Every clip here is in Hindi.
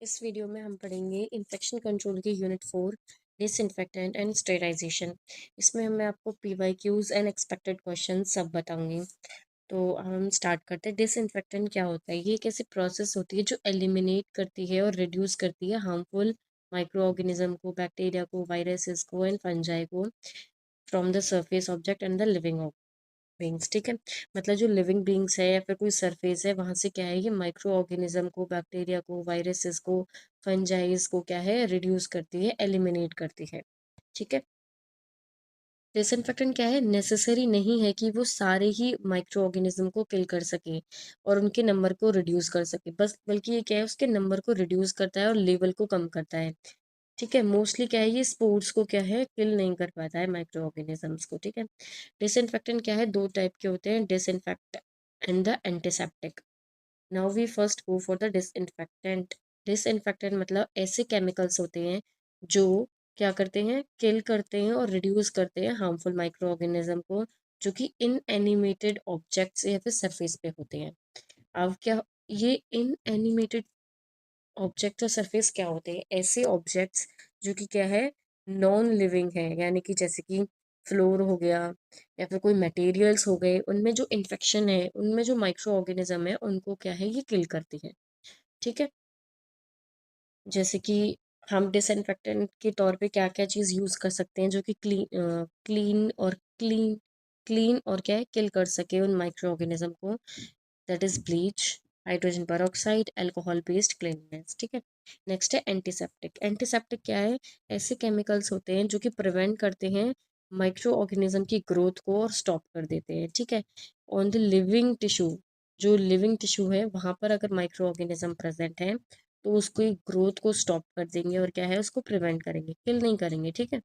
इस वीडियो में हम पढ़ेंगे इन्फेक्शन कंट्रोल की यूनिट 4 डिसइंफेक्टेंट एंड स्टेराइजेशन। इसमें मैं आपको PYQs एंड एक्सपेक्टेड क्वेश्चन सब बताऊंगी। तो हम स्टार्ट करते हैं। डिसइंफेक्टेंट क्या होता है? ये एक ऐसी प्रोसेस होती है जो एलिमिनेट करती है और रिड्यूस करती है हार्मफुल माइक्रो ऑर्गेनिज्म को, बैक्टीरिया को, वायरसेस को एंड फंजाई को from the surface object and the living beings. ठीक है, मतलब जो लिविंग बींग्स है या फिर कोई सरफेस है, वहां से क्या है, ये माइक्रो ऑर्गेनिज्म को, बैक्टीरिया को, वायरसेस को, फंजाइज को क्या है, रिड्यूस करती है, एलिमिनेट करती है। ठीक है, डिसइंफेक्टेंट क्या है, नेसेसरी नहीं है कि वो सारे ही माइक्रो ऑर्गेनिज्म को किल कर सके और उनके नंबर को रिड्यूस कर सके, बस बल्कि ये क्या है, उसके नंबर को रिड्यूस करता है और लेवल को कम करता है। ठीक है, मोस्टली क्या है, ये स्पोर्स को क्या है, किल नहीं कर पाता है, माइक्रो ऑर्गेनिजम्स को। ठीक है, डिसइंफेक्टेंट क्या है, दो टाइप के होते हैं, disinfect and the antiseptic. Now we first go for the disinfectant. Disinfectant मतलब ऐसे केमिकल्स होते हैं जो क्या करते हैं, किल करते हैं और रिड्यूस करते हैं हार्मफुल माइक्रो ऑर्गेनिज्म को, जो कि इनएनिमेटेड ऑब्जेक्ट्स या फिर सरफेस पे होते हैं। अब क्या, ये इनएनिमेटेड ऑब्जेक्ट और सरफेस क्या होते हैं? ऐसे ऑब्जेक्ट्स जो कि क्या है, नॉन लिविंग है, यानी कि जैसे कि फ्लोर हो गया या फिर कोई मटेरियल्स हो गए, उनमें जो इन्फेक्शन है, उनमें जो माइक्रो ऑर्गेनिज्म है, उनको क्या है, ये किल करती है। ठीक है, जैसे कि हम डिसइंफेक्टेंट के तौर पे क्या क्या चीज़ यूज़ कर सकते हैं जो कि क्लीन और क्या है, किल कर सके उन माइक्रो ऑर्गेनिज्म को। That is bleach, hydrogen peroxide, alcohol based cleanness. ठीक है, नेक्स्ट है एंटीसेप्टिक। एंटीसेप्टिक क्या है, ऐसे केमिकल्स होते हैं जो कि प्रिवेंट करते हैं माइक्रो ऑर्गेनिज्म की ग्रोथ को और स्टॉप कर देते हैं। ठीक है, ऑन द लिविंग टिश्यू, जो लिविंग टिश्यू है वहाँ पर अगर माइक्रो ऑर्गेनिज्म प्रेजेंट है तो उसकी ग्रोथ को स्टॉप कर देंगे और क्या है, उसको प्रिवेंट करेंगे, किल नहीं करेंगे। ठीक है,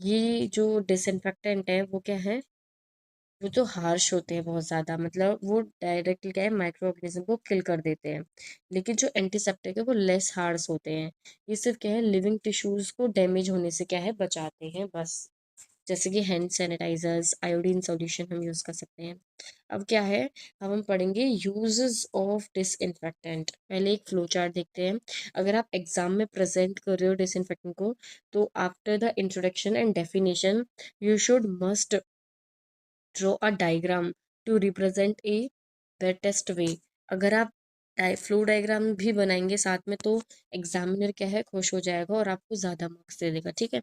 ये जो डिसइंफेक्टेंट है वो क्या है, वो तो हार्श होते हैं बहुत ज़्यादा, मतलब वो डायरेक्टली क्या है, माइक्रो ऑर्गेनिज्म को किल कर देते हैं। लेकिन जो एंटीसेप्टिक है वो लेस हार्श होते हैं, ये सिर्फ क्या है, लिविंग टिश्यूज को डैमेज होने से क्या है, बचाते हैं बस। जैसे कि हैंड सैनिटाइजर्स, आयोडीन सॉल्यूशन हम यूज़ कर सकते हैं। अब क्या है, अब हम पढ़ेंगे यूजेस ऑफ डिसइंफेक्टेंट। पहले एक फ्लो चार्ट देखते हैं। अगर आप एग्जाम में प्रेजेंट कर रहे हो डिसइंफेक्टेंट को, तो after the introduction and definition you should must draw a diagram to represent a best way. अगर आप फ्लो डायग्राम भी बनाएंगे साथ में, तो एग्जामिनर क्या है, खुश हो जाएगा और आपको ज़्यादा मार्क्स दे देगा। ठीक है,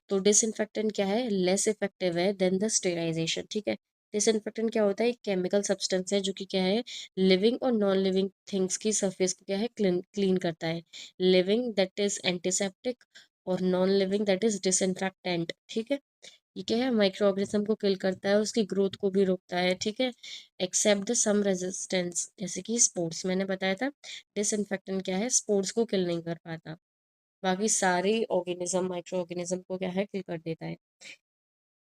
तो डिसइंफेक्टेंट क्या है, लेस इफेक्टिव है देन द स्टेराइजेशन। ठीक है, डिसइंफेक्टेंट क्या होता है, एक केमिकल सब्सटेंस है जो कि क्या है, लिविंग और नॉन लिविंग थिंग्स की सरफेस को क्या है, क्लीन क्लीन करता है। लिविंग दैट इज एंटीसेप्टिक और non living that is disinfectant. ठीक है, ये क्या है, माइक्रो ऑर्गेनिज्म को किल करता है, उसकी ग्रोथ को भी रोकता है। ठीक है, एक्सेप्ट द सम रेजिस्टेंस, जैसे कि स्पोर्ट्स मैंने बताया था, डिसइंफेक्टेंट क्या है, स्पोर्ट्स को किल नहीं कर पाता, बाकी सारे ऑर्गेनिज्म, माइक्रो ऑर्गेनिज्म को क्या है, किल कर देता है।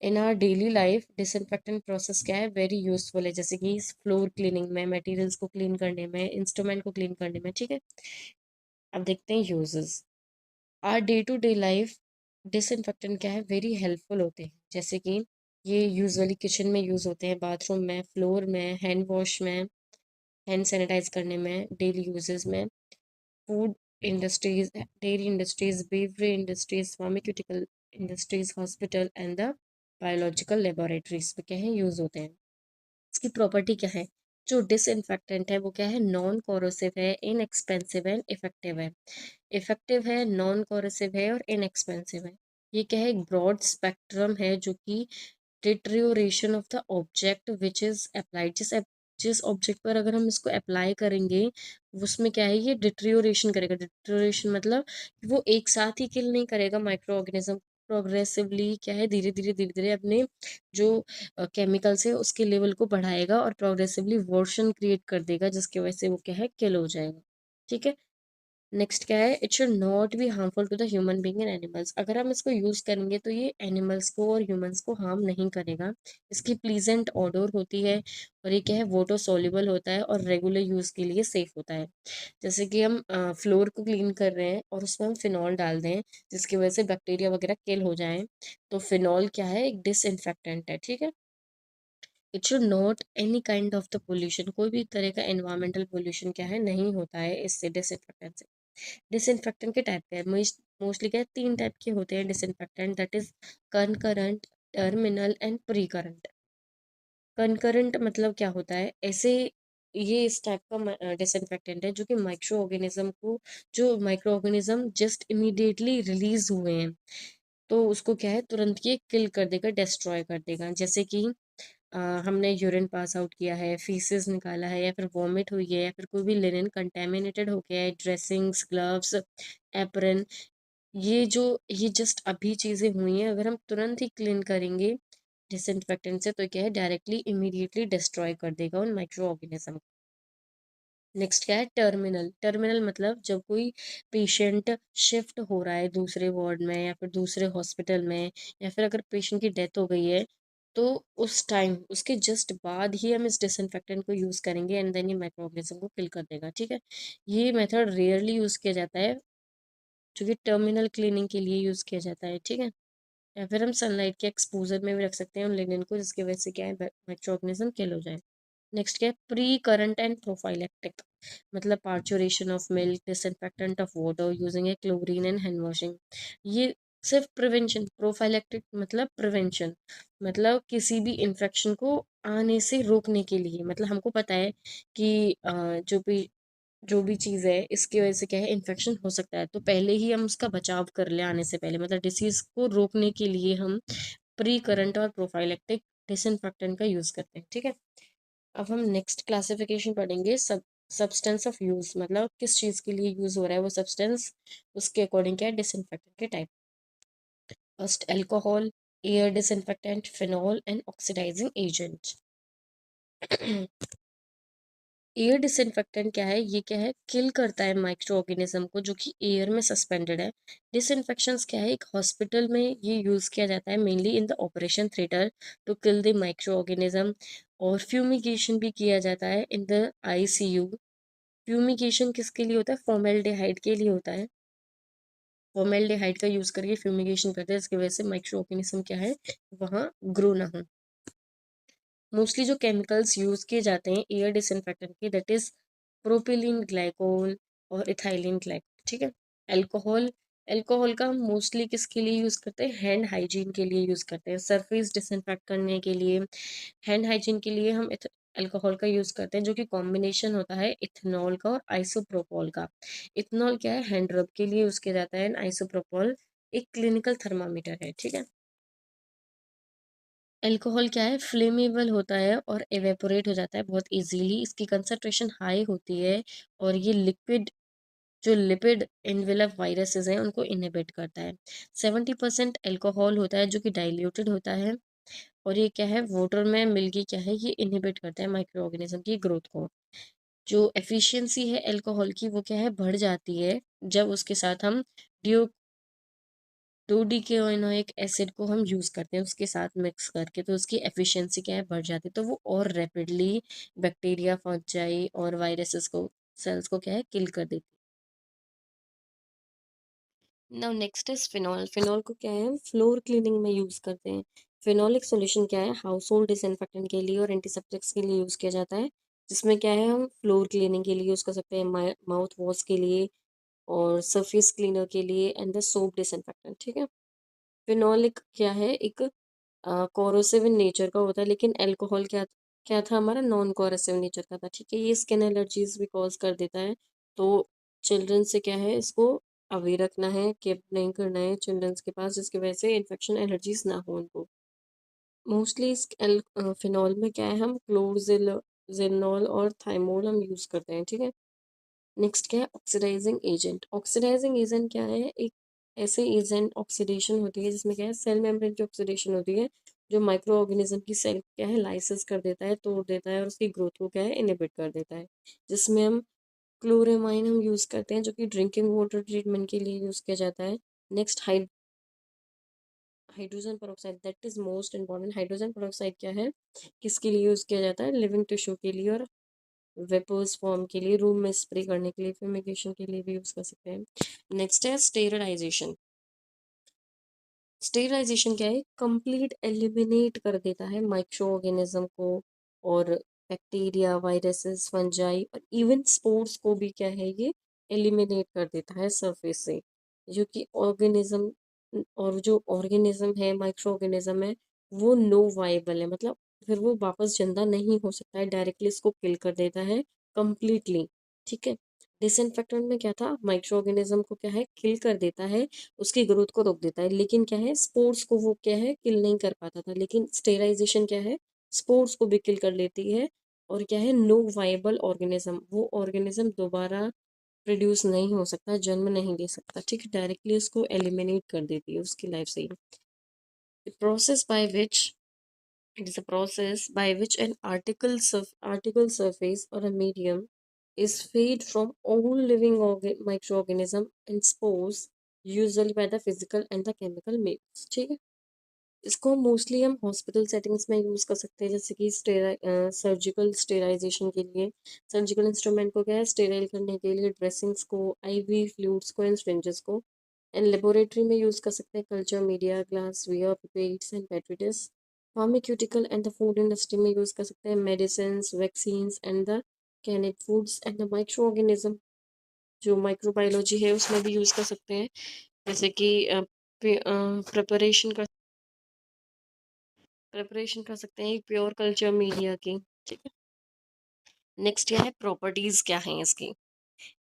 In our daily life disinfectant process क्या है, वेरी यूजफुल है, जैसे कि फ्लोर क्लीनिंग में, मटेरियल्स को क्लीन करने में, इंस्ट्रूमेंट को क्लीन करने में। ठीक है, अब देखते हैं uses. Our day to day life disinfectant क्या है, वेरी हेल्पफुल होते हैं, जैसे कि ये यूजुअली किचन में यूज़ होते हैं, बाथरूम में, फ्लोर में, हैंड वॉश में, हैंड सैनिटाइज करने में, डेली यूजेस में, food industries, dairy industries, beverage industries, pharmaceutical industries, hospital and the biological laboratories में क्या है, यूज़ होते हैं। इसकी प्रॉपर्टी क्या है, जो डिसइंफेक्टेंट है वो क्या है, नॉन कोरोसिव है, इनएक्सपेंसिव है, इफेक्टिव है। इफेक्टिव है, नॉन कोरोसिव है और इनएक्सपेंसिव है। ये क्या है, एक ब्रॉड स्पेक्ट्रम है जो कि deterioration of the object which is applied, जिस ऑब्जेक्ट पर अगर हम इसको अप्लाई करेंगे, उसमें क्या है, ये डिट्रियोरेशन करेगा। डिट्रियोरेशन मतलब कि वो एक साथ ही किल नहीं करेगा माइक्रो ऑर्गेनिज्म, प्रोग्रेसिवली क्या है, धीरे धीरे धीरे धीरे अपने जो केमिकल्स है उसके लेवल को बढ़ाएगा और प्रोग्रेसिवली वर्शन क्रिएट कर देगा, जिसकी वजह से वो क्या है, किल हो जाएगा। ठीक है, नेक्स्ट क्या है, it should not be harmful to the human being and animals. अगर हम इसको यूज़ करेंगे तो ये एनिमल्स को और ह्यूमंस को हार्म नहीं करेगा। इसकी प्लीजेंट ऑडोर होती है और ये क्या है, वाटर सॉल्युबल होता है और रेगुलर यूज़ के लिए सेफ होता है। जैसे कि हम फ्लोर को क्लीन कर रहे हैं और उसमें हम फिनॉल डाल दें, जिसकी वजह से बैक्टीरिया वगैरह किल हो जाएं, तो फिनॉल क्या है, एक डिसइंफेक्टेंट है। ठीक है, it should not any kind of the pollution, कोई भी तरह का एनवायरमेंटल पोल्यूशन क्या है, नहीं होता है इससे, डिसइंफेक्टेंट से। डिसइंफेक्टेंट के टाइप क्या है, मोस्टली क्या है, 3 टाइप के होते हैं disinfectant, that is concurrent, terminal and pre current. Concurrent मतलब क्या होता है, ऐसे ये इस टाइप का डिसइंफेक्टेंट है जो कि माइक्रो ऑर्गेनिज्म को, जो micro organism just immediately release हुए हैं तो उसको क्या है तुरंत ये किल कर देगा, डिस्ट्रॉय कर देगा। जैसे कि हमने यूरिन पास आउट किया है, फीसेस निकाला है, या फिर वॉमिट हुई है, या फिर कोई भी लिनन कंटेमिनेटेड हो गया है, ड्रेसिंग्स, ग्लव्स, एप्रन, ये जस्ट अभी चीज़ें हुई हैं, अगर हम तुरंत ही क्लीन करेंगे डिसइंफेक्टेंट से तो क्या है डायरेक्टली इमीडिएटली डिस्ट्रॉय कर देगा उन माइक्रो ऑर्गेनिज्म। नेक्स्ट क्या है, टर्मिनल। टर्मिनल मतलब जब कोई पेशेंट शिफ्ट हो रहा है दूसरे वार्ड में या फिर दूसरे हॉस्पिटल में, या फिर अगर पेशेंट की डेथ हो गई है तो उस टाइम उसके जस्ट बाद ही हम इस डिसइंफेक्टेंट को यूज़ करेंगे एंड देन ये माइक्रो ऑर्गेनिज्म को किल कर देगा। ठीक है, ये मेथड रेयरली यूज़ किया जाता है जो कि टर्मिनल क्लीनिंग के लिए यूज़ किया जाता है। ठीक है, या फिर हम सनलाइट के एक्सपोजर में भी रख सकते हैं उन लिनन को, जिसकी वजह से क्या है माइक्रो ऑर्गेनिज्म किल हो जाए। नेक्स्ट क्या है, प्री करंट एंड प्रोफाइलेक्टिक, मतलब parturition of milk, disinfectant of water using A chlorine and hand washing. ये सिर्फ प्रिवेंशन, प्रोफाइलेक्टिक मतलब प्रिवेंशन, मतलब किसी भी इन्फेक्शन को आने से रोकने के लिए, मतलब हमको पता है कि जो भी चीज़ है इसकी वजह से क्या है इन्फेक्शन हो सकता है, तो पहले ही हम उसका बचाव कर ले आने से पहले, मतलब डिसीज को रोकने के लिए हम प्री करंट और प्रोफाइलेक्टिक डिसइंफेक्टेंट का यूज़ करते हैं। ठीक है, अब हम नेक्स्ट क्लासिफिकेशन पढ़ेंगे, सब्सटेंस ऑफ यूज़, मतलब किस चीज़ के लिए यूज़ हो रहा है वो सब्सटेंस, उसके अकॉर्डिंग क्या है डिसइंफेक्टेंट के type. First alcohol, air disinfectant, phenol and oxidising agent. Air disinfectant क्या है, ये क्या है किल करता है माइक्रो ऑर्गेनिज्म को जो कि एयर में सस्पेंडेड है। डिसइंफेक्शंस क्या है, एक हॉस्पिटल में ये यूज़ किया जाता है mainly in the operation theatre to kill the micro organism, और फ्यूमिगेशन भी किया जाता है इन द आईसीयू। फ्यूमिगेशन किसके लिए होता है, फॉर्मेल्डिहाइड के लिए होता है, फॉर्मेल्डिहाइड का यूज़ करके फ्यूमिगेशन करते हैं, इसकी वजह से माइक्रो ऑर्गेनिज्म क्या है वहाँ ग्रो ना हो। मोस्टली जो केमिकल्स यूज़ किए जाते हैं एयर डिसइंफेक्टेंट के, दैट इज प्रोपिलीन ग्लाइकोल और इथाइलिन ग्लाइकोल। ठीक है, अल्कोहल, अल्कोहल का हम मोस्टली किसके लिए यूज़ करते हैं, हैंड हाइजीन के लिए यूज़ करते हैं, सरफेस डिसइंफेक्ट करने के लिए, हैंड हाइजीन के लिए हम अल्कोहल का यूज़ करते हैं जो कि कॉम्बिनेशन होता है इथेनॉल का और आइसोप्रोपोल का। इथेनॉल क्या है, हैंड रब के लिए यूज़ किया जाता है, एंड आइसोप्रोपोल एक क्लिनिकल थर्मामीटर है। ठीक है, अल्कोहल क्या है, फ्लेमेबल होता है और एवेपोरेट हो जाता है बहुत इजीली, इसकी कंसंट्रेशन हाई होती है, और ये लिक्विड जो लिपिड इनवेलप वायरसेस हैं उनको इनहिबिट करता है। 70% अल्कोहल होता है जो कि डाइल्यूटेड होता है, और ये क्या है वाटर में मिलके क्या है ये इनहिबिट करता है माइक्रो ऑर्गेनिज्म की ग्रोथ को। जो एफिशिएंसी है अल्कोहल की वो क्या है बढ़ जाती है जब उसके साथ हम ड्यू 2 डिकेओनोइक एसिड को हम यूज़ करते हैं उसके साथ मिक्स करके, तो उसकी एफिशिएंसी क्या है बढ़ जाती है, तो वो और रैपिडली बैक्टीरिया, फंजाई और वायरसेस को, सेल्स को क्या है किल कर देती है। Now next is phenol. Phenol को क्या है हम फ्लोर क्लीनिंग में यूज़ करते हैं। फिनॉलिक सॉल्यूशन क्या है, हाउस होल्ड डिसइंफेक्टेंट के लिए और एंटीसेप्टिक्स के लिए यूज़ किया जाता है, जिसमें क्या है हम फ्लोर क्लीनिंग के लिए यूज़ कर सकते हैं, माउथ वॉश के लिए और सरफेस क्लीनर के लिए, एंड द सोप डिसइंफेक्टेंट। ठीक है, फिनॉलिक क्या है एक कोरोसिव इन नेचर का होता है, लेकिन अल्कोहल क्या क्या था हमारा नॉन कोरोसिव नेचर का था। ठीक है, ये स्किन एलर्जीज भी कॉज कर देता है, तो चिल्ड्रन से क्या है इसको अवे रखना है, कीप नहीं करना है चिल्ड्रंस के पास, जिसकी वजह से इन्फेक्शन एलर्जीज ना हो उनको। मोस्टली इस फिनॉल में क्या है हम क्लोरजिनॉल और थाइमोल हम यूज़ करते हैं। ठीक है, नेक्स्ट क्या है ऑक्सीडाइजिंग एजेंट। ऑक्सीडाइजिंग एजेंट क्या है, एक ऐसे एजेंट ऑक्सीडेशन होती है जिसमें क्या है सेल मेम्ब्रेन की ऑक्सीडेशन होती है, जो माइक्रो ऑर्गेनिज्म की सेल क्या है लाइसिस कर देता है, तोड़ देता है, और उसकी ग्रोथ को क्या है इनहिबिट कर देता है, जिसमें हम क्लोरेमाइन हम यूज़ करते हैं जो कि ड्रिंकिंग वाटर ट्रीटमेंट के लिए यूज़ किया जाता है। Next hydrogen peroxide, that is most important. Hydrogen peroxide क्या है, किसके लिए यूज़ किया जाता है, लिविंग टिश्यू के लिए और वेपर्स फॉर्म के लिए, रूम में स्प्रे करने के लिए, फ्यूमिगेशन के लिए भी यूज़ कर सकते हैं। नेक्स्ट है स्टेरिलाइजेशन। स्टेरिलाइजेशन क्या है, कंप्लीट एलिमिनेट कर देता है माइक्रो ऑर्गेनिज्म को, और बैक्टीरिया, वायरसेस, फंजाई और इवन स्पोर्स को भी क्या है ये एलिमिनेट कर देता है सरफेस से, जो कि ऑर्गेनिज्म और जो ऑर्गेनिज्म है, माइक्रो ऑर्गेनिज्म है, वो नो वाइबल है, मतलब फिर वो वापस जिंदा नहीं हो सकता है, डायरेक्टली इसको किल कर देता है कंप्लीटली। ठीक है। डिसइंफेक्टेंट में क्या था, माइक्रो ऑर्गेनिज्म को क्या है, किल कर देता है, उसकी ग्रोथ को रोक देता है, लेकिन क्या है, स्पोर्स को वो क्या है, किल नहीं कर पाता था। लेकिन स्टेराइजेशन क्या है, स्पोर्स को भी किल कर लेती है, और क्या है, नो वाइबल ऑर्गेनिज्म, वो ऑर्गेनिज्म दोबारा प्रोड्यूस नहीं हो सकता, जन्म नहीं ले सकता। ठीक है, डायरेक्टली उसको एलिमिनेट कर देती है उसकी लाइफ से ही। Process by which It is a process by which an article surface or a medium is freed from all living microorganism and spores, usually by the physical and the chemical means। ठीक है। इसको मोस्टली हम हॉस्पिटल सेटिंग्स में यूज़ कर सकते हैं, जैसे कि सर्जिकल स्टेराइजेशन के लिए, सर्जिकल इंस्ट्रूमेंट को क्या है, स्टेराइल करने के लिए, ड्रेसिंग्स को, आईवी फ्लूइड्स को एंड सिरिंजेस को। एंड लेबोरेटरी में यूज़ कर सकते हैं culture media, glassware, pipettes and petri dishes. Pharmaceutical and the food industry में यूज़ कर सकते हैं medicine, vaccines and the canned foods and the micro organism, जो माइक्रोबायोलॉजी है उसमें भी यूज़ कर सकते हैं, जैसे कि प्रिपरेशन कर सकते हैं एक प्योर कल्चर मीडिया की। ठीक है। नेक्स्ट क्या है, प्रॉपर्टीज क्या है इसकी,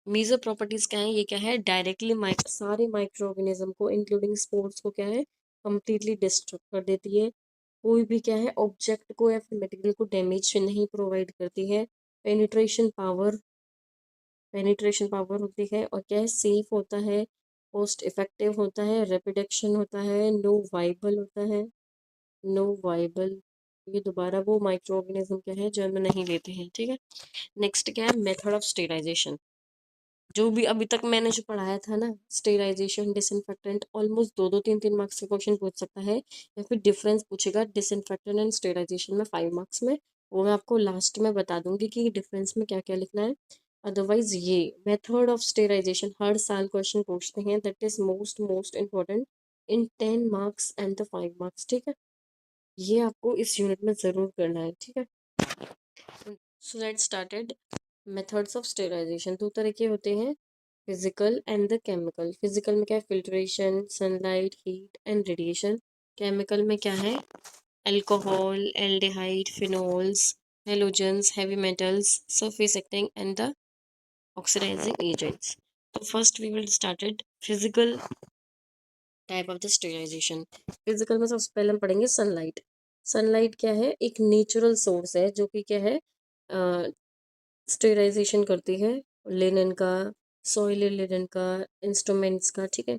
मेजर प्रॉपर्टीज क्या है, ये क्या है, डायरेक्टली सारे माइक्रो ऑर्गेनिज्म को इंक्लूडिंग स्पोर्स को क्या है, कंप्लीटली डिस्ट्रॉय कर देती है। कोई भी क्या है, ऑब्जेक्ट को या फिर मटेरियल को डैमेज नहीं प्रोवाइड करती है। पेनिट्रेशन पावर होती है, और क्या है, सेफ होता है, कॉस्ट इफेक्टिव होता है, रैपिड एक्शन होता है, नो वाइबल होता है, नो वाइबल, ये दोबारा वो माइक्रो ऑर्गेनिज्म क्या है, जन्म नहीं लेते हैं। ठीक है। नेक्स्ट क्या है, मेथड ऑफ स्टेराइजेशन, जो भी अभी तक मैंने जो पढ़ाया था ना, स्टेराइजेशन, डिसइंफेक्टेंट, ऑलमोस्ट दो दो तीन तीन मार्क्स के क्वेश्चन पूछ सकता है, या फिर डिफरेंस पूछेगा डिसइंफेक्टेंट एंड स्टेराइजेशन में 5 मार्क्स में, वो मैं आपको लास्ट में बता दूंगी कि डिफरेंस में क्या क्या लिखना है। अदरवाइज ये मेथड ऑफ स्टेराइजेशन हर साल क्वेश्चन पूछते हैं, that is most most important in 10 marks and the 5 marks. ठीक है, ये आपको इस यूनिट में ज़रूर करना है। ठीक है। So let started. Methods of sterilization दो तरह के होते हैं, physical and the chemical. Physical में क्या है, filtration, sunlight, heat and radiation. Chemical में क्या है, alcohol, aldehyde, phenols, halogens, heavy metals, surface acting and the oxidizing agents. तो first we will started physical type of the sterilization. Physical में सबसे पहले हम पढ़ेंगे सनलाइट। सनलाइट क्या है, एक नेचुरल सोर्स है जो कि क्या है, स्टेराइजेशन करती है लिनन का, सॉइल लिनन का, इंस्ट्रूमेंट्स का। ठीक है।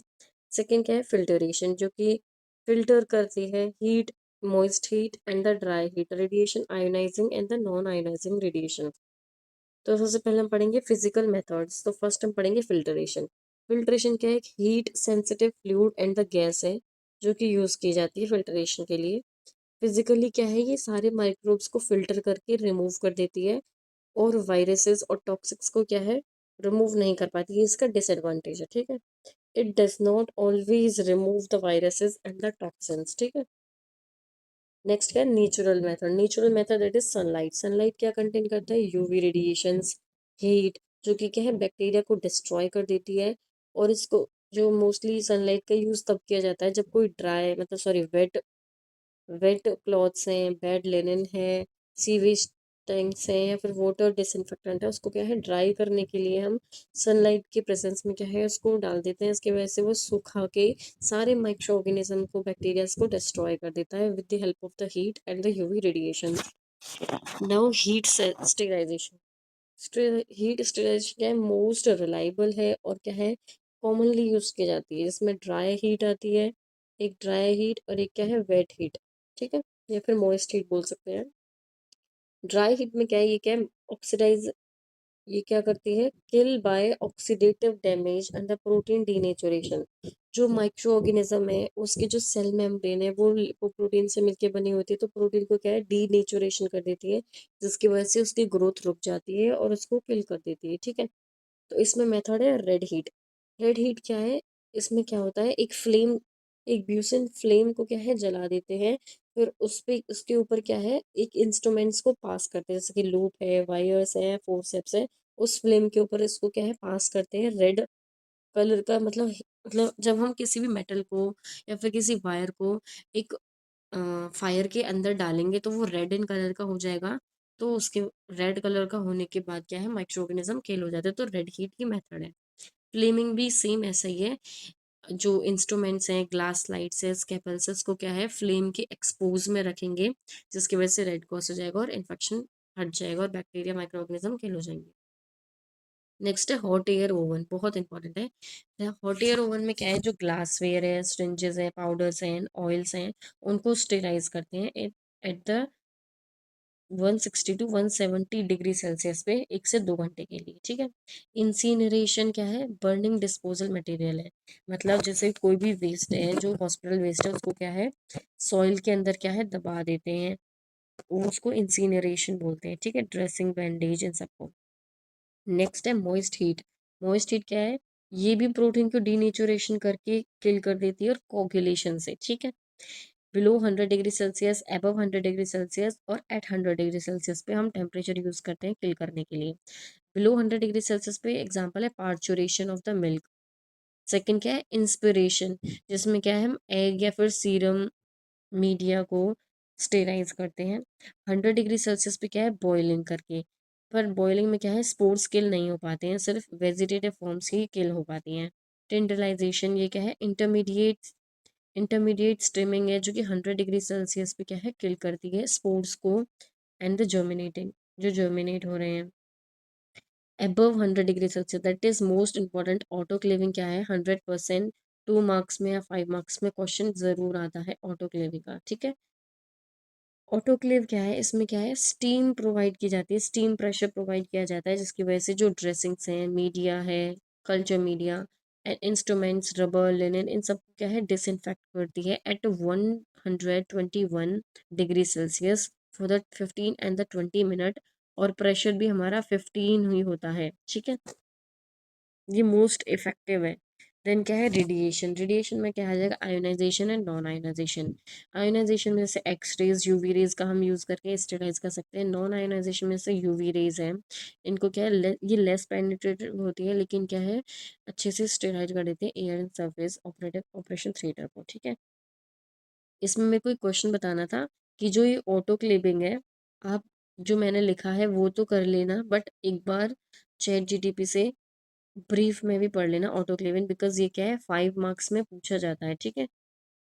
सेकेंड क्या है, फिल्टरेशन, जो कि फिल्टर करती है heat, moist heat and the dry heat, radiation, ionising and the non ionising radiation. तो सबसे पहले हम पढ़ेंगे फिजिकल मेथड्स। तो फर्स्ट हम पढ़ेंगे फिल्टरेशन। फिल्टरेशन क्या है, एक heat sensitive fluid and the gas है जो कि यूज़ की जाती है फिल्टरेशन के लिए। फिजिकली क्या है, ये सारे माइक्रोब्स को फिल्टर करके रिमूव कर देती है, और वायरसेस और टॉक्सिक्स को क्या है, रिमूव नहीं कर पाती है, इसका डिसएडवांटेज है। ठीक है। It does not always remove the viruses and the toxins. ठीक है। नेक्स्ट क्या है, natural method. Natural method that is sunlight. Sunlight क्या कंटेन करता है, यूवी रेडिएशंस, हीट, जो कि क्या है, बैक्टीरिया को डिस्ट्रॉय कर देती है। और इसको जो मोस्टली सनलाइट का यूज़ तब किया जाता है जब कोई ड्राई, मतलब सॉरी, वेट वेट क्लॉथ्स हैं, बैड लिनन है, सीवेज टैंक्स हैं, या फिर वाटर डिसइंफेक्टेंट है, उसको क्या है, ड्राई करने के लिए हम सनलाइट के प्रेजेंस में क्या है, उसको डाल देते हैं। इसकी वजह से वो सूखा के सारे माइक्रो ऑर्गेनिज्म को, बैक्टीरिया को डिस्ट्रॉय कर देता है with the help of the heat and the UV radiation. Now heat sterilisation. Heat sterilisation क्या है, मोस्ट रिलायबल है, और क्या है, कॉमनली यूज की जाती है। इसमें ड्राई हीट आती है, एक ड्राई हीट और एक क्या है, वेट हीट। ठीक है, या फिर मॉइस्ट हीट बोल सकते हैं। ड्राई हीट में क्या है, ये क्या है, ऑक्सीडाइज, ये क्या करती है, kill by oxidative damage and the protein denaturation. जो माइक्रो ऑर्गेनिज्म है उसकी जो सेल मेम्ब्रेन है वो प्रोटीन से मिलकर बनी होती है, तो प्रोटीन को क्या है, डीनेचुरेशन कर देती है, जिसकी वजह से उसकी ग्रोथ रुक जाती है और उसको किल कर देती है। ठीक है। तो इसमें मेथड है रेड हीट। रेड हीट क्या है, इसमें क्या होता है, एक फ्लेम, एक ब्यूसिन फ्लेम को क्या है, जला देते हैं, फिर उस पे उसके ऊपर क्या है, एक इंस्ट्रूमेंट्स को पास करते हैं, जैसे कि लूप है, वायर्स है, फोर्सेप्स है, उस फ्लेम के ऊपर इसको क्या है पास करते हैं रेड कलर का, मतलब जब हम किसी भी मेटल को या फिर किसी वायर को एक फायर के अंदर डालेंगे तो वो रेड इन कलर का हो जाएगा। तो उसके रेड कलर का होने के बाद क्या है माइक्रो ऑर्गेनिज्म किल हो जाते हैं। तो रेड हीट की मेथड है। फ्लेमिंग भी सेम ऐसा ही है। जो इंस्ट्रूमेंट्स हैं, ग्लास लाइट्स है, स्केपल्स है, उसको क्या है फ्लेम के एक्सपोज में रखेंगे, जिसकी वजह से रेड कॉज हो जाएगा और इन्फेक्शन हट जाएगा और बैक्टीरिया माइक्रो ऑर्गेनिज्म किल हो जाएंगे। नेक्स्ट है हॉट एयर ओवन, बहुत इंपॉर्टेंट है। हॉट एयर ओवन में क्या है, जो ग्लासवेयर है, स्ट्रिंजेस है, पाउडर्स हैं, ऑयल्स हैं, उनको स्टेराइज करते हैं at the 160 to 170 degree Celsius पे 1 से 2 घंटे के लिए, ठीक है। इंसिनरेशन क्या है, बर्निंग डिस्पोजल मटेरियल है। मतलब जैसे कोई भी वेस्ट है, जो हॉस्पिटल वेस्ट है, उसको क्या है सॉइल के अंदर क्या है दबा देते हैं, वो उसको इंसिनरेशन बोलते हैं, ठीक है। ड्रेसिंग, बैंडेज, इन सबको। नेक्स्ट है मॉइस्ट हीट। मॉइस्ट हीट क्या है, ये भी प्रोटीन को डीनेचुरेशन करके किल कर देती है और कोगुलेशन से, ठीक है। Below 100 degree Celsius, above 100 degree Celsius और एट 100 डिग्री सेल्सियस पे हम टेम्परेचर यूज करते हैं किल करने के लिए। बिलो 100 डिग्री सेल्सियस पे एग्जाम्पल है parturition of the milk. Second क्या है इंस्पिरेशन, जिसमें क्या है हम एग या फिर सीरम मीडिया को स्टेराइज करते हैं। 100 डिग्री सेल्सियस पे क्या है बॉइलिंग करके। पर बॉइलिंग में क्या है स्पोर्स किल नहीं हो पाते हैं, सिर्फ वेजिटेटिव फॉर्म्स ही किल हो पाती हैं। टेंडरलाइजेशन ये क्या है इंटरमीडिएट स्ट्रीमिंग है, जो कि 100 डिग्री सेल्सियस पे क्या है किल करती है स्पोर्स को एंड द जर्मिनेटिंग, जो जर्मिनेट हो रहे हैं। Above 100 degree Celsius that is most important autoclaving क्या है 100%। 2 मार्क्स में या 5 मार्क्स में क्वेश्चन जरूर आता है ऑटोक्लेविंग का, ठीक है। ऑटोक्लेव क्या है, इसमें क्या है स्टीम प्रोवाइड की जाती है, स्टीम प्रेशर प्रोवाइड किया जाता है, जिसकी वजह से जो ड्रेसिंग्स हैं, मीडिया है, culture media and instruments, rubber, linen, इन सब क्या है डिसइंफेक्ट करती है at 121 degree Celsius for the 15 and the 20 minute. और प्रेशर भी हमारा 15 ही होता है, ठीक है। ये मोस्ट इफेक्टिव है। देन क्या है रेडिएशन, रेडिएशन में क्या आ जाएगा ionisation and non ionisation. Ionisation में जैसे एक्स रेज, यूवी रेज का हम यूज करके स्टेराइज कर सकते हैं। नॉन आयोनाइजेशन में से यूवी रेज है, इनको क्या है ये लेस पेनिट्रेटिव होती है, लेकिन क्या है अच्छे से स्टेराइज कर देते हैं air and surface operative operation theatre को, ठीक है। इसमें मेरे को एक क्वेश्चन बताना था कि जो ये ऑटोक्लेविंग है, आप जो मैंने लिखा है वो तो कर लेना, बट एक बार चैट जीटीपी से ब्रीफ में भी पढ़ लेना ऑटोक्लेविंग, बिकॉज ये क्या है 5 मार्क्स में पूछा जाता है, ठीक है।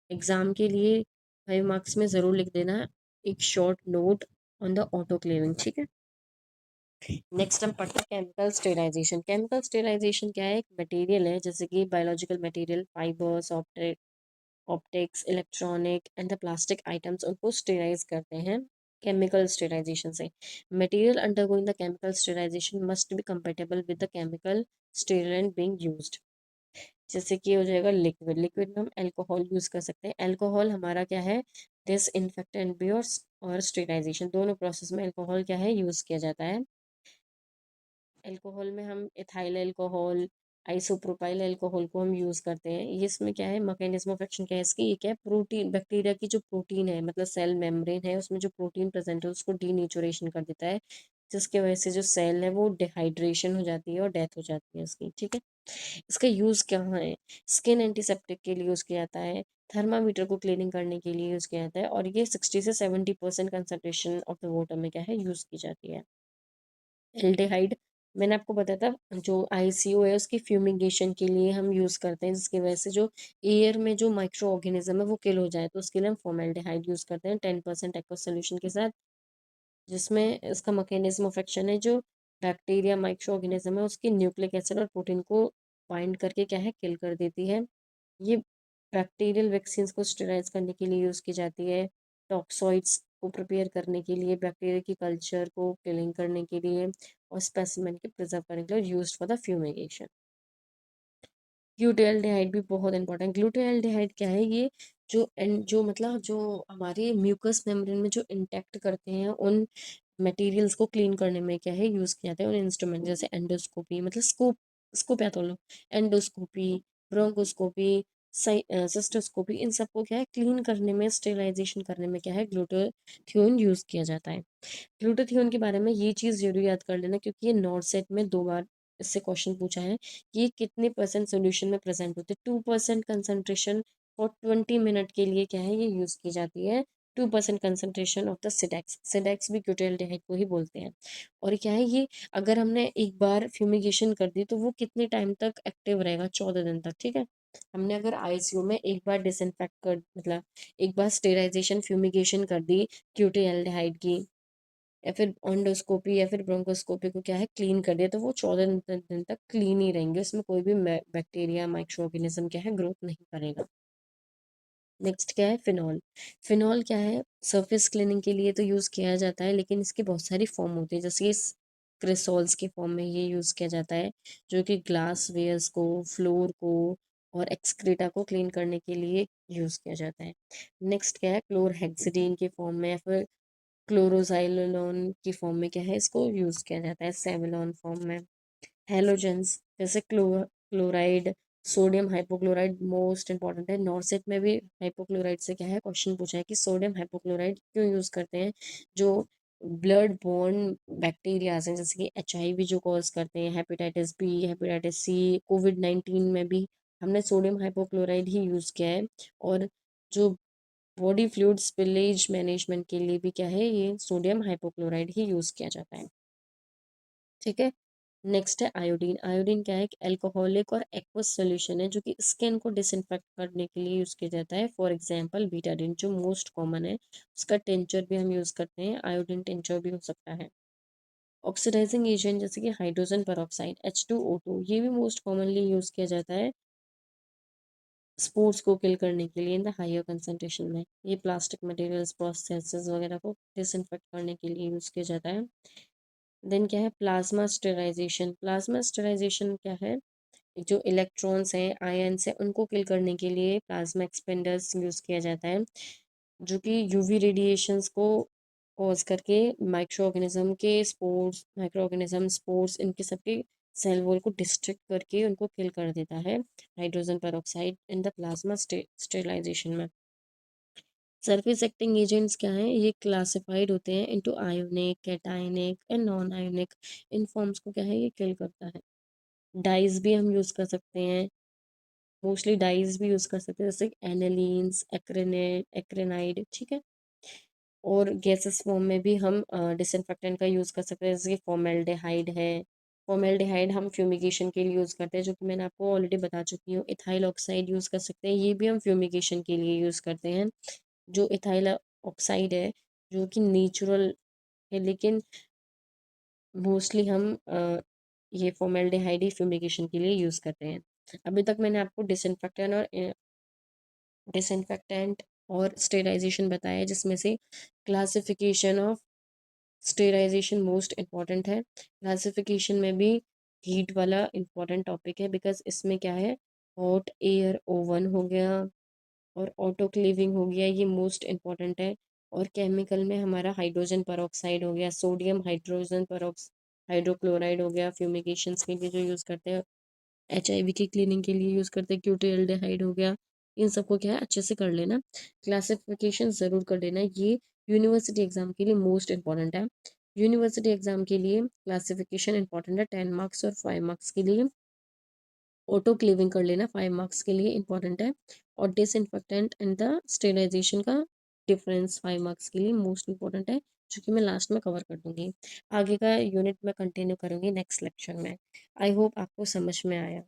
एग्जाम के लिए 5 मार्क्स में ज़रूर लिख देना एक short note on the autoclaving, ठीक है। नेक्स्ट हम पढ़ते हैं केमिकल स्टेराइजेशन। केमिकल स्टेराइजेशन क्या है, एक मटेरियल है जैसे कि biological material, fibres, optics, electronic and the plastic items, उनको स्टेराइज करते हैं केमिकल स्टेराइजेशन से। Material undergoing the chemical sterilization must be compatible with the chemical sterilant being used. जैसे कि हो जाएगा लिक्विड, लिक्विड में हम अल्कोहल यूज कर सकते हैं। अल्कोहल हमारा क्या है दिस इन्फेक्टेंट भी और स्टेराइजेशन दोनों प्रोसेस में अल्कोहल क्या है यूज किया जाता है। अल्कोहल में हम इथाइल अल्कोहल, आइसोप्रोपाइल अल्कोहल को हम यूज़ करते हैं। ये इसमें क्या है मैकेनिज्म ऑफ एक्शन क्या है इसकी, ये क्या है प्रोटीन, बैक्टीरिया की जो प्रोटीन है मतलब सेल मेम्ब्रेन है उसमें जो प्रोटीन प्रेजेंट है उसको डीनेचुरेशन कर देता है, जिसके वजह से जो सेल है वो डिहाइड्रेशन हो जाती है और डेथ हो जाती है उसकी, ठीक है। इसका यूज़ क्या है, स्किन एंटीसेप्टिक के लिए यूज़ किया जाता है, थर्मामीटर को क्लीनिंग करने के लिए यूज़ किया जाता है, और ये 60 से 70% कंसनट्रेशन ऑफ द वाटर में क्या है यूज़ की जाती है। एल्डिहाइड मैंने आपको बताया था जो आईसीयू है उसकी फ्यूमिगेशन के लिए हम यूज़ करते हैं, जिसकी वजह से जो एयर में जो माइक्रो ऑर्गेनिज्म है वो किल हो जाए, तो उसके लिए हम फॉर्मेल्डिहाइड यूज़ करते हैं 10% एक्वस सोल्यूशन के साथ, जिसमें इसका मैकेनिज्म ऑफ एक्शन है जो बैक्टीरिया माइक्रो ऑर्गेनिज्म है उसकी न्यूक्लिक एसिड और प्रोटीन को बाइंड करके क्या है किल कर देती है। ये बैक्टीरियल वैक्सीन्स को स्टेराइज करने के लिए यूज़ की जाती है, टॉक्सॉइड्स को प्रिपेयर करने के लिए, बैक्टीरिया की कल्चर को किलिंग करने के लिए, और स्पेसिमेन के प्रिजर्व करने के लिए यूज्ड फॉर द फ्यूमिगेशन। ग्लूटाल्डिहाइड भी बहुत इंपॉर्टेंट। ग्लूटाल्डिहाइड क्या है, ये जो मतलब जो हमारे म्यूकस मेम्ब्रेन में जो इंटेक्ट करते हैं उन मटेरियल्स को क्लीन करने में क्या है यूज़ किया जाता है। उन इंस्ट्रूमेंट जैसे एंडोस्कोपी मतलब स्कोप, स्कोप या तो लो एंडोस्कोपी, ब्रोंकोस्कोपी, सिस्टोस्कोपी, इन सबको क्या है क्लीन करने में, स्टेरिलाइजेशन करने में क्या है ग्लूटाथियोन यूज़ किया जाता है। ग्लूटाथियोन के बारे में ये चीज़ ज़रूर याद कर लेना, क्योंकि ये नॉट सेट में 2 बार इससे क्वेश्चन पूछा है कि ये कितने % सॉल्यूशन में प्रेजेंट होते हैं। 2% कंसंट्रेशन फॉर 20 मिनट के लिए क्या है ये यूज़ की जाती है। 2% कंसंट्रेशन ऑफ द सिडेक्स, सिडेक्स भी ब्यूटाइलडिहाइड को ही बोलते हैं। और क्या है ये, अगर हमने एक बार फ्यूमिगेशन कर दी तो वो कितने टाइम तक एक्टिव रहेगा, 14 दिन तक, ठीक है। हमने अगर आईसीयू में एक बार डिसइंफेक्ट कर, मतलब एक बार स्टेराइजेशन फ्यूमिगेशन कर दी ब्यूटाइलडिहाइड की, या फिर ओंडोस्कोपी या फिर ब्रोंकोस्कोपी को क्या है क्लीन कर दिया, तो वो 14 दिन तक क्लीन ही रहेंगे, उसमें कोई भी बैक्टीरिया माइक्रो ऑर्गेनिज्म क्या है ग्रोथ नहीं करेगा। नेक्स्ट क्या है फिनॉल। फिनॉल क्या है, सरफेस क्लीनिंग के लिए तो यूज़ किया जाता है, लेकिन इसकी बहुत सारी फॉर्म होती है, जैसे कि क्रिसोल्स के फॉर्म में ये यूज़ किया जाता है, जो कि ग्लास वेयर्स को, फ्लोर को और एक्सक्रीटा को क्लीन करने के लिए यूज़ किया जाता है। नेक्स्ट क्या है, क्लोरहेक्सिडीन के फॉर्म में या फिर क्लोरोजाइलोन की फॉर्म में क्या है इसको यूज़ किया जाता है, सेवलॉन फॉर्म में। हैलोजेंस जैसे chloride, sodium hypochloride most important है। नॉर्सेट में भी हाइपोक्लोराइड से क्या है क्वेश्चन पूछा है कि सोडियम हाइपोक्लोराइड क्यों यूज़ करते हैं। जो ब्लड बॉर्न बैक्टीरियाज हैं, जैसे कि HIV जो कॉज करते हैं, हेपेटाइटिस बी, हेपेटाइटिस सी, कोविड-19 में भी हमने सोडियम हाइपोक्लोराइड ही यूज़ किया है। और जो बॉडी फ्लूइड स्पिलेज मैनेजमेंट के लिए भी क्या है ये सोडियम हाइपोक्लोराइड ही यूज़ किया जाता है, ठीक है। नेक्स्ट है आयोडीन। आयोडीन क्या है, एक अल्कोहलिक और एक्वस सॉल्यूशन है, जो कि स्किन को डिसइंफेक्ट करने के लिए यूज़ किया जाता है। फॉर एग्जांपल बीटाडीन जो मोस्ट कॉमन है, उसका टिंचर भी हम यूज़ करते हैं, आयोडीन टिंचर भी हो सकता है। ऑक्सीडाइजिंग एजेंट जैसे कि हाइड्रोजन पेरोक्साइड H2O2, ये भी मोस्ट कॉमनली यूज़ किया जाता है स्पोर्स को किल करने के लिए इन द हायर कंसंट्रेशन में। ये प्लास्टिक मटेरियल्स, प्रोसेसेस वगैरह को डिसइंफेक्ट करने के लिए यूज़ किया जाता है। देन क्या है प्लाज्मा स्टेराइजेशन। प्लाज्मा स्टेराइजेशन क्या है, जो इलेक्ट्रॉन्स हैं, आयन्स हैं, उनको किल करने के लिए प्लाज्मा एक्सपेंडर्स यूज़ किया जाता है, जो कि यूवी रेडिएशंस को कॉज करके माइक्रो ऑर्गेनिज्म के स्पोर्स, माइक्रो ऑर्गेनिज्म स्पोर्स, इनके सबके सेल वॉल को डिस्ट्रक्ट करके उनको किल कर देता है hydrogen peroxide in the plasma sterilisation में। सरफेस एक्टिंग एजेंट्स क्या हैं, ये क्लासिफाइड होते हैं into ionic, cationic and non ionic. इन फॉर्म्स को क्या है ये किल करता है। डाइज भी हम यूज़ कर सकते हैं, मोस्टली डाइज भी यूज़ कर सकते हैं, जैसे एनालीन्स, एक्रेनेट, एक्रेनाइड, ठीक है। और गैसेस फॉर्म में भी हम डिसइंफेक्टेंट का यूज़ कर सकते हैं, जैसे कि फॉर्मेल्डिहाइड है। फॉर्मेल्डिहाइड हम फ्यूमिगेशन के लिए यूज़ करते हैं, जो कि मैंने आपको ऑलरेडी बता चुकी हूँ। इथाइल ऑक्साइड यूज़ कर सकते हैं, ये भी हम फ्यूमिगेशन के लिए यूज़ करते हैं। जो इथाइल ऑक्साइड है, जो कि नेचुरल है, लेकिन मोस्टली हम ये फॉर्मेल्डिहाइड ही फ्यूमिगेशन के लिए यूज़ करते हैं। अभी तक मैंने आपको डिसइंफेक्टेंट और स्टेराइजेशन बताया है, जिसमें से क्लासिफिकेशन ऑफ स्टेराइजेशन मोस्ट इम्पॉर्टेंट है। क्लासिफिकेशन में भी हीट वाला इम्पॉर्टेंट टॉपिक है, बिकॉज इसमें क्या है हॉट एयर ओवन हो गया और ऑटोक्लेविंग हो गया, ये मोस्ट इम्पॉर्टेंट है। और केमिकल में हमारा हाइड्रोजन पेरोक्साइड हो गया, सोडियम हाइड्रोजन पेरोक्स हाइड्रोक्लोराइड हो गया, फ्यूमिगेशंस के लिए जो यूज़ करते हैं, HIV की क्लीनिंग के लिए यूज़ करते हैं क्यूटिल्डिहाइड हो गया। इन सबको क्या है अच्छे से कर लेना, क्लासिफिकेशन ज़रूर कर लेना, ये यूनिवर्सिटी एग्ज़ाम के लिए मोस्ट इंपॉर्टेंट है। यूनिवर्सिटी एग्ज़ाम के लिए क्लासिफिकेशन इंपॉर्टेंट है 10 मार्क्स और 5 मार्क्स के लिए। ऑटो क्लीविंग कर लेना 5 मार्क्स के लिए इंपॉर्टेंट है। और डिसइंफेक्टेंट एंड द स्टेरिलाइजेशन का डिफरेंस 5 मार्क्स के लिए मोस्ट इंपॉर्टेंट है, जो कि मैं लास्ट में कवर कर दूंगी। आगे का यूनिट में कंटिन्यू करूंगी नेक्स्ट लेक्चर में। आई होप आपको समझ में आया।